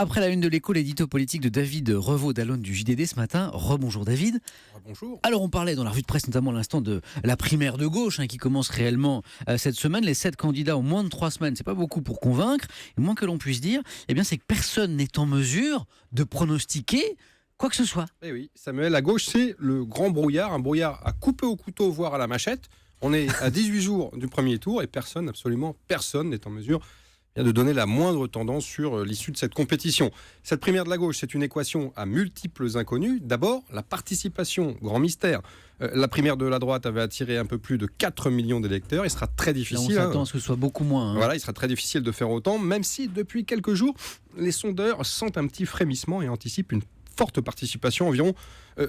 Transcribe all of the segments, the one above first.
Après la une de l'écho, l'édito politique de David Revaud d'Alone du JDD ce matin. Rebonjour David. Bonjour. Alors on parlait dans la revue de presse notamment à l'instant de la primaire de gauche qui commence réellement cette semaine. Les 7 candidats ont moins de 3 semaines, c'est pas beaucoup pour convaincre. Et le moins que l'on puisse dire, c'est que personne n'est en mesure de pronostiquer quoi que ce soit. Eh oui, Samuel, à gauche, c'est le grand brouillard, un brouillard à couper au couteau, voire à la machette. On est à 18 jours du premier tour et personne, absolument personne n'est en mesure de donner la moindre tendance sur l'issue de cette compétition. Cette primaire de la gauche, c'est une équation à multiples inconnus. D'abord, la participation, grand mystère. La primaire de la droite avait attiré un peu plus de 4 millions d'électeurs. Il sera très difficile. Là, on s'attend à ce que ce soit beaucoup moins. Voilà, il sera très difficile de faire autant, même si depuis quelques jours, les sondeurs sentent un petit frémissement et anticipent une forte participation, environ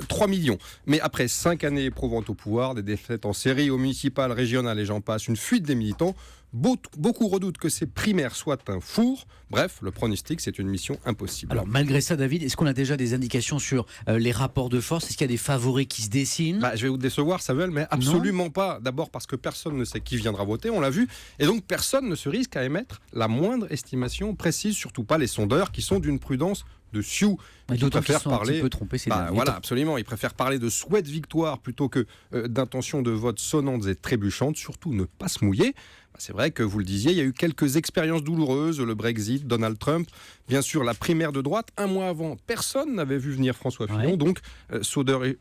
3 millions. Mais après 5 années éprouvantes au pouvoir, des défaites en série aux municipales, régionales et j'en passe, une fuite des militants, beaucoup redoutent que ces primaires soient un four. Bref, le pronostic, c'est une mission impossible. Alors malgré ça, David, est-ce qu'on a déjà des indications sur les rapports de force ? Est-ce qu'il y a des favoris qui se dessinent ? Je vais vous décevoir, Samuel, mais absolument pas. D'abord parce que personne ne sait qui viendra voter, on l'a vu, et donc personne ne se risque à émettre la moindre estimation précise, surtout pas les sondeurs qui sont d'une prudence de sioux. Ils préfèrent parler. Un petit peu trompés ces derniers voilà, temps. absolument. Ils préfèrent parler de souhait de victoire plutôt que d'intentions de vote sonnantes et trébuchantes. Surtout ne pas se mouiller. C'est vrai que vous le disiez, il y a eu quelques expériences douloureuses, le Brexit, Donald Trump, bien sûr la primaire de droite. Un mois avant, personne n'avait vu venir François Fillon, donc sondeur et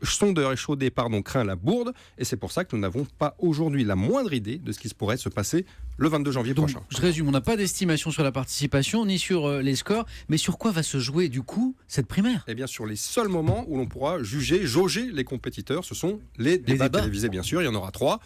chaudé craint la bourde, et c'est pour ça que nous n'avons pas aujourd'hui la moindre idée de ce qui pourrait se passer le 22 janvier prochain. Je résume, on n'a pas d'estimation sur la participation, ni sur les scores, mais sur quoi va se jouer du coup cette primaire ? Eh bien sur les seuls moments où l'on pourra jauger les compétiteurs, ce sont les débats télévisés bien sûr, il y en aura 3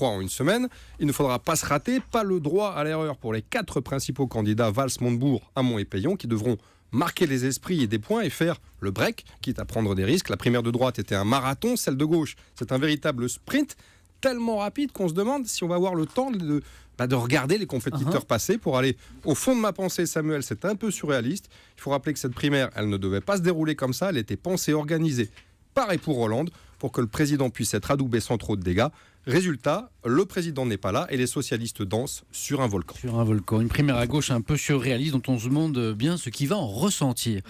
en une semaine. Il ne faudra pas se rater, pas le droit à l'erreur pour les 4 principaux candidats Valls, Montebourg, Hamon et Payon qui devront marquer les esprits et des points et faire le break, quitte à prendre des risques. La primaire de droite était un marathon, celle de gauche, c'est un véritable sprint tellement rapide qu'on se demande si on va avoir le temps de regarder les compétiteurs passer. Pour aller au fond de ma pensée, Samuel, c'est un peu surréaliste. Il faut rappeler que cette primaire, elle ne devait pas se dérouler comme ça, elle était pensée, organisée par et pour Hollande, pour que le président puisse être adoubé sans trop de dégâts. Résultat, le président n'est pas là et les socialistes dansent sur un volcan. Sur un volcan, une primaire à gauche un peu surréaliste dont on se demande bien ce qui va en ressentir.